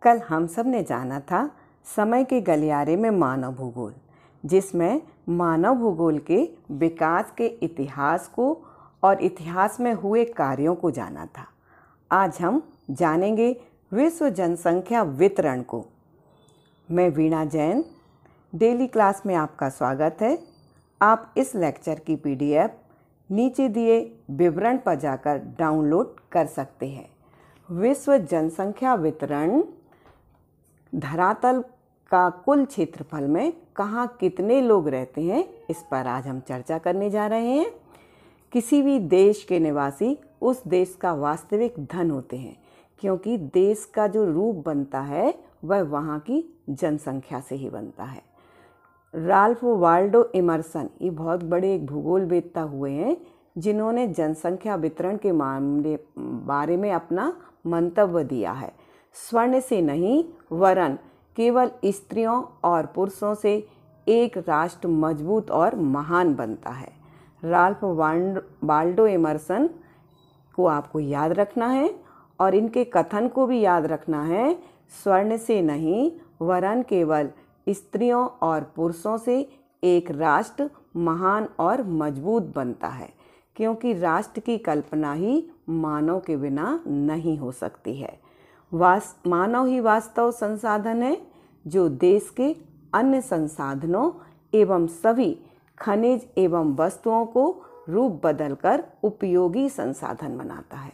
कल हम सब ने जाना था समय के गलियारे में मानव भूगोल, जिसमें मानव भूगोल के विकास के इतिहास को और इतिहास में हुए कार्यों को जाना था। आज हम जानेंगे विश्व जनसंख्या वितरण को। मैं वीणा जैन, डेली क्लास में आपका स्वागत है। आप इस लेक्चर की PDF नीचे दिए विवरण पर जाकर डाउनलोड कर सकते हैं। विश्व जनसंख्या वितरण धरातल का कुल क्षेत्रफल में कहाँ कितने लोग रहते हैं, इस पर आज हम चर्चा करने जा रहे हैं। किसी भी देश के निवासी उस देश का वास्तविक धन होते हैं, क्योंकि देश का जो रूप बनता है वह वहाँ की जनसंख्या से ही बनता है। राल्फ वाल्डो इमर्सन ये बहुत बड़े एक भूगोलवेत्ता हुए हैं, जिन्होंने जनसंख्या वितरण के बारे में अपना मंतव्य दिया है। स्वर्ण से नहीं वरन केवल स्त्रियों और पुरुषों से एक राष्ट्र मजबूत और महान बनता है। राल्फ वाल्डो इमर्सन को आपको याद रखना है और इनके कथन को भी याद रखना है। स्वर्ण से नहीं वरन केवल स्त्रियों और पुरुषों से एक राष्ट्र महान और मजबूत बनता है, क्योंकि राष्ट्र की कल्पना ही मानव के बिना नहीं हो सकती है। मानव ही वास्तव संसाधन है, जो देश के अन्य संसाधनों एवं सभी खनिज एवं वस्तुओं को रूप बदलकर उपयोगी संसाधन बनाता है।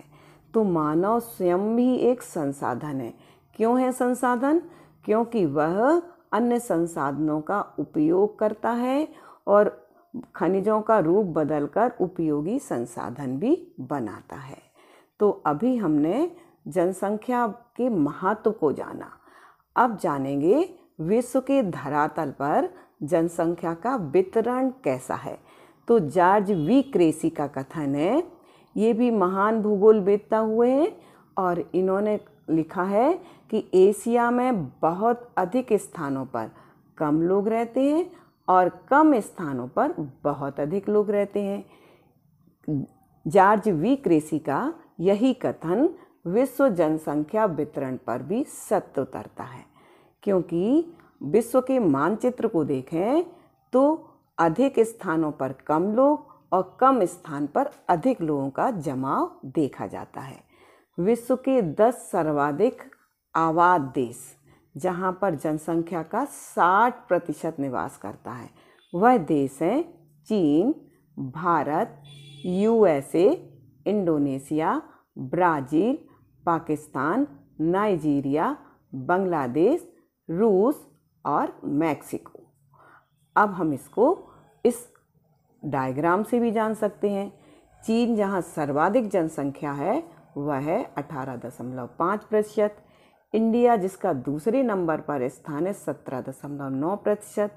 तो मानव स्वयं भी एक संसाधन है। क्यों है संसाधन? क्योंकि वह अन्य संसाधनों का उपयोग करता है और खनिजों का रूप बदलकर उपयोगी संसाधन भी बनाता है। तो अभी हमने जनसंख्या के महत्व को जाना। अब जानेंगे विश्व के धरातल पर जनसंख्या का वितरण कैसा है। तो जॉर्ज वी क्रेसी का कथन है, ये भी महान भूगोलवेत्ता हुए हैं और इन्होंने लिखा है कि एशिया में बहुत अधिक स्थानों पर कम लोग रहते हैं और कम स्थानों पर बहुत अधिक लोग रहते हैं। जॉर्ज वी क्रेसी का यही कथन विश्व जनसंख्या वितरण पर भी सत्य उतरता है, क्योंकि विश्व के मानचित्र को देखें तो अधिक स्थानों पर कम लोग और कम स्थान पर अधिक लोगों का जमाव देखा जाता है। विश्व के 10 सर्वाधिक आबाद देश, जहाँ पर जनसंख्या का 60% निवास करता है, वह देश हैं चीन, Bharat, USA, Indonesia, Brazil, Pakistan, Nigeria, Bangladesh, रूस और मैक्सिको। अब हम इसको इस डायग्राम से भी जान सकते हैं। चीन जहाँ सर्वाधिक जनसंख्या है वह है 18.5%। इंडिया जिसका दूसरे नंबर पर स्थान है 17.9%।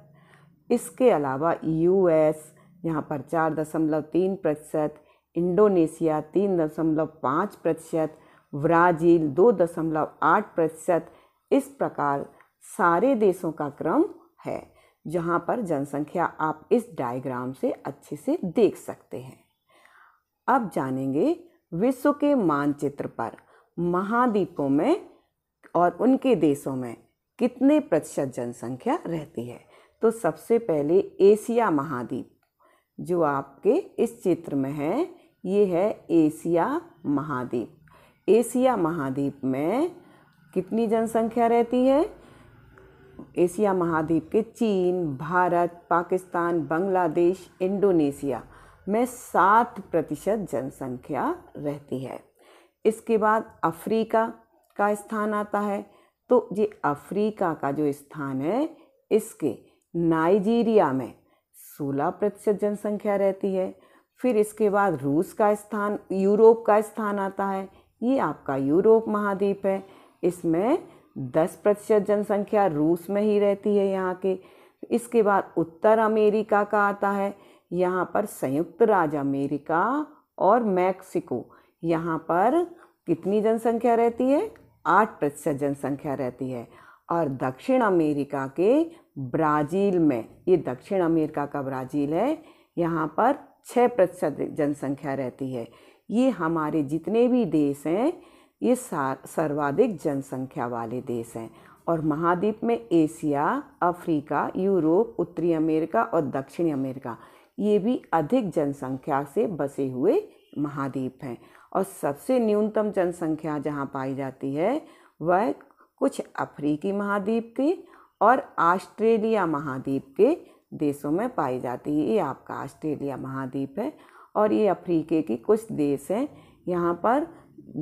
इसके अलावा US यहाँ पर 4.3%, इंडोनेशिया 3.5%, ब्राज़ील 2.8%। इस प्रकार सारे देशों का क्रम है, जहाँ पर जनसंख्या आप इस डायग्राम से अच्छे से देख सकते हैं। अब जानेंगे विश्व के मानचित्र पर महाद्वीपों में और उनके देशों में कितने प्रतिशत जनसंख्या रहती है। तो सबसे पहले एशिया महाद्वीप जो आपके इस चित्र में है, ये है एशिया महाद्वीप। एशिया महाद्वीप में कितनी जनसंख्या रहती है? एशिया महाद्वीप के चीन, भारत, पाकिस्तान, बांग्लादेश, इंडोनेशिया में 7% जनसंख्या रहती है। इसके बाद अफ्रीका का स्थान आता है। तो ये अफ्रीका का जो स्थान है, इसके नाइजीरिया में 16% जनसंख्या रहती है। फिर इसके बाद रूस का स्थान, यूरोप का स्थान आता है। ये आपका यूरोप महाद्वीप है। इसमें 10% जनसंख्या रूस में ही रहती है यहाँ के। इसके बाद उत्तर अमेरिका का आता है। यहाँ पर संयुक्त राज्य अमेरिका और मैक्सिको, यहाँ पर कितनी जनसंख्या रहती है? 8% जनसंख्या रहती है। और दक्षिण अमेरिका के ब्राज़ील में, ये दक्षिण अमेरिका का ब्राज़ील है, यहाँ पर 6% जनसंख्या रहती है। ये हमारे जितने भी देश हैं ये सर्वाधिक जनसंख्या वाले देश हैं और महाद्वीप में एशिया, अफ्रीका, यूरोप, उत्तरी अमेरिका और दक्षिणी अमेरिका ये भी अधिक जनसंख्या से बसे हुए महाद्वीप हैं। और सबसे न्यूनतम जनसंख्या जहाँ पाई जाती है वह कुछ अफ्रीकी महाद्वीप के और ऑस्ट्रेलिया महाद्वीप के देशों में पाई जाती है। ये आपका ऑस्ट्रेलिया महाद्वीप है और ये अफ्रीका की कुछ देश हैं। यहाँ पर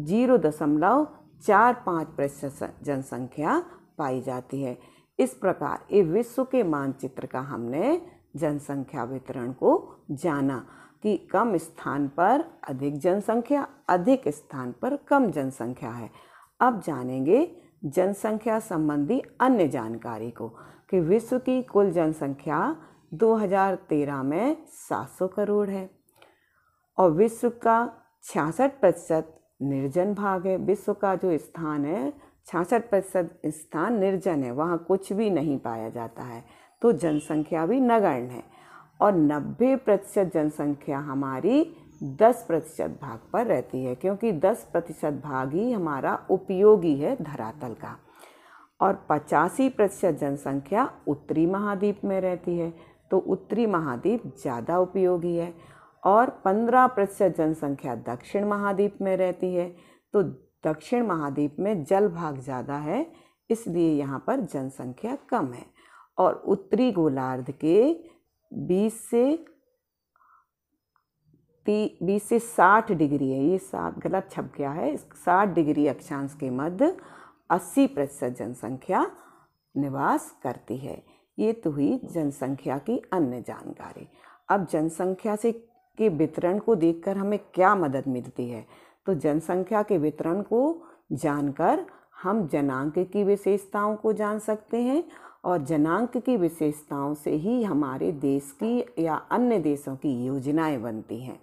0.45% जनसंख्या पाई जाती है। इस प्रकार ये विश्व के मानचित्र का हमने जनसंख्या वितरण को जाना कि कम स्थान पर अधिक जनसंख्या, अधिक स्थान पर कम जनसंख्या है। अब जानेंगे जनसंख्या संबंधी अन्य जानकारी को कि विश्व की कुल जनसंख्या 2013 में 700 करोड़ है और विश्व का 66% निर्जन भाग है। विश्व का जो स्थान है 66% स्थान निर्जन है, वहाँ कुछ भी नहीं पाया जाता है, तो जनसंख्या भी नगण्य है। और 90% जनसंख्या हमारी 10% भाग पर रहती है, क्योंकि 10% भाग ही हमारा उपयोगी है धरातल का। और 85% जनसंख्या उत्तरी महाद्वीप में रहती है, तो उत्तरी महाद्वीप ज़्यादा उपयोगी है। और 15% जनसंख्या दक्षिण महाद्वीप में रहती है, तो दक्षिण महाद्वीप में जल भाग ज़्यादा है, इसलिए यहाँ पर जनसंख्या कम है। और उत्तरी गोलार्ध के 20 से 60 डिग्री है, ये 60 गलत छप गया है, 60 डिग्री अक्षांश के मध्य 80% जनसंख्या निवास करती है। ये तो हुई जनसंख्या की अन्य जानकारी। अब जनसंख्या के वितरण को देखकर हमें क्या मदद मिलती है, तो जनसंख्या के वितरण को जानकर हम जनांक की विशेषताओं को जान सकते हैं और जनांक की विशेषताओं से ही हमारे देश की या अन्य देशों की योजनाएं बनती हैं।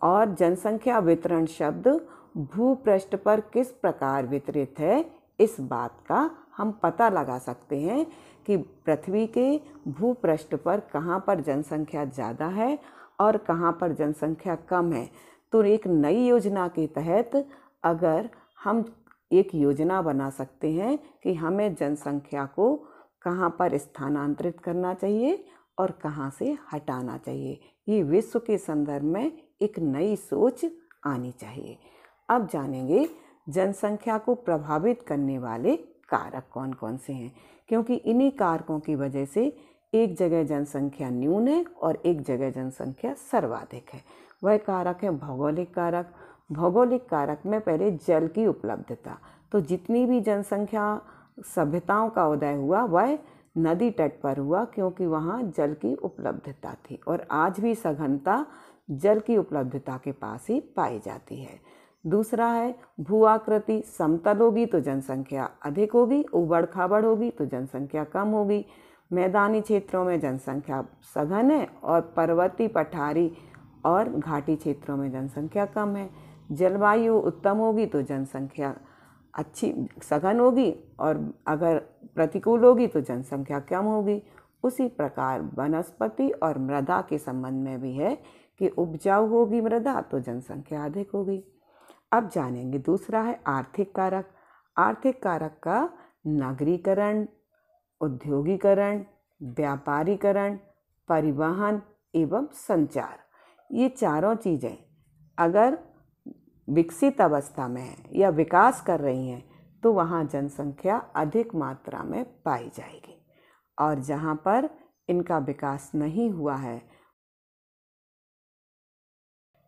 और जनसंख्या वितरण शब्द भूपृष्ठ पर किस प्रकार वितरित है, इस बात का हम पता लगा सकते हैं कि पृथ्वी के भूपृष्ठ पर कहाँ पर जनसंख्या ज़्यादा है और कहाँ पर जनसंख्या कम है। तो एक नई योजना के तहत अगर हम एक योजना बना सकते हैं कि हमें जनसंख्या को कहाँ पर स्थानांतरित करना चाहिए और कहाँ से हटाना चाहिए, ये विश्व के संदर्भ में एक नई सोच आनी चाहिए। अब जानेंगे जनसंख्या को प्रभावित करने वाले कारक कौन कौन से हैं, क्योंकि इन्हीं कारकों की वजह से एक जगह जनसंख्या न्यून है और एक जगह जनसंख्या सर्वाधिक है। वह कारक है भौगोलिक कारक। भौगोलिक कारक में पहले जल की उपलब्धता, तो जितनी भी जनसंख्या सभ्यताओं का उदय हुआ वह नदी तट पर हुआ, क्योंकि वहाँ जल की उपलब्धता थी और आज भी सघनता जल की उपलब्धता के पास ही पाई जाती है। दूसरा है भू आकृति। समतल होगी तो जनसंख्या अधिक होगी, उबड़ खाबड़ होगी तो जनसंख्या कम होगी। मैदानी क्षेत्रों में जनसंख्या सघन है और पर्वतीय, पठारी और घाटी क्षेत्रों में जनसंख्या कम है। जलवायु उत्तम होगी तो जनसंख्या अच्छी सघन होगी और अगर प्रतिकूल होगी तो जनसंख्या कम होगी। उसी प्रकार वनस्पति और मृदा के संबंध में भी है कि उपजाऊ होगी मृदा तो जनसंख्या अधिक होगी। अब जानेंगे दूसरा है आर्थिक कारक। आर्थिक कारक का नगरीकरण, औद्योगिकरण, व्यापारीकरण, परिवहन एवं संचार, ये चारों चीज़ें अगर विकसित अवस्था में है या विकास कर रही हैं तो वहाँ जनसंख्या अधिक मात्रा में पाई जाएगी, और जहाँ पर इनका विकास नहीं हुआ है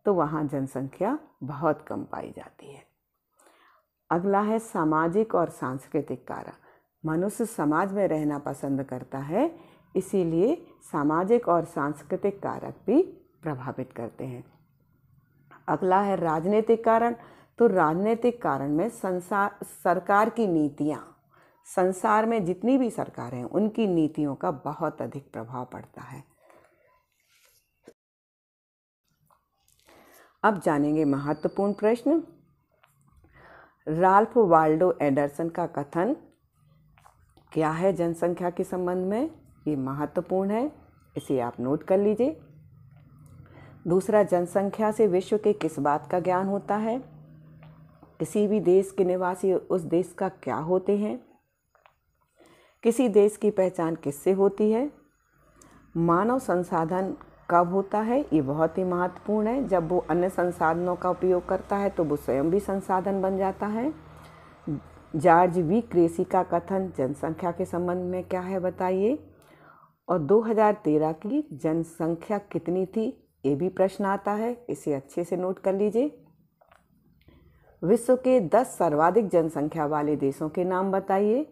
तो वहाँ जनसंख्या बहुत कम पाई जाती है। अगला है सामाजिक और सांस्कृतिक कारक। मनुष्य समाज में रहना पसंद करता है, इसीलिए सामाजिक और सांस्कृतिक कारक भी प्रभावित करते हैं। अगला है राजनीतिक कारण। तो राजनीतिक कारण में सरकार की नीतियाँ, संसार में जितनी भी सरकारें हैं उनकी नीतियों का बहुत अधिक प्रभाव पड़ता है। अब जानेंगे महत्वपूर्ण प्रश्न। राल्फ वाल्डो एंडरसन का कथन क्या है जनसंख्या के संबंध में, ये महत्वपूर्ण है, इसे आप नोट कर लीजिए। दूसरा, जनसंख्या से विश्व के किस बात का ज्ञान होता है। किसी भी देश के निवासी उस देश का क्या होते हैं? किसी देश की पहचान किससे होती है? मानव संसाधन कब होता है? ये बहुत ही महत्वपूर्ण है। जब वो अन्य संसाधनों का उपयोग करता है तो वो स्वयं भी संसाधन बन जाता है। जॉर्ज वी क्रेसी का कथन जनसंख्या के संबंध में क्या है बताइए। और 2013 की जनसंख्या कितनी थी, ये भी प्रश्न आता है, इसे अच्छे से नोट कर लीजिए। विश्व के 10 सर्वाधिक जनसंख्या वाले देशों के नाम बताइए।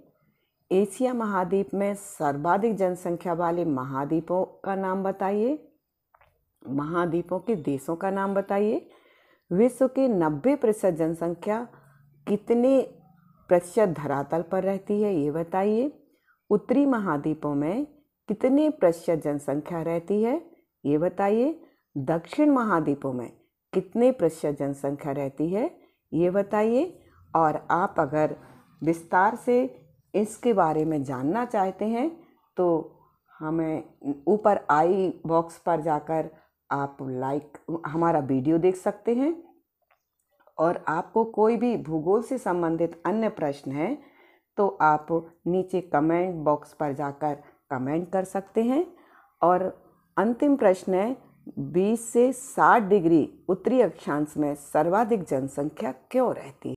एशिया महाद्वीप में सर्वाधिक जनसंख्या वाले महाद्वीपों का नाम बताइए। महाद्वीपों के देशों का नाम बताइए। विश्व के 90% जनसंख्या कितने प्रतिशत धरातल पर रहती है, ये बताइए। उत्तरी महाद्वीपों में कितने प्रतिशत जनसंख्या रहती है, ये बताइए। दक्षिण महाद्वीपों में कितने प्रतिशत जनसंख्या रहती है, ये बताइए। और आप अगर विस्तार से इसके बारे में जानना चाहते हैं तो हमें ऊपर आई बॉक्स पर जाकर आप हमारा वीडियो देख सकते हैं। और आपको कोई भी भूगोल से संबंधित अन्य प्रश्न है तो आप नीचे कमेंट बॉक्स पर जाकर कमेंट कर सकते हैं। और अंतिम प्रश्न है, 20 से 60 डिग्री उत्तरी अक्षांश में सर्वाधिक जनसंख्या क्यों रहती है?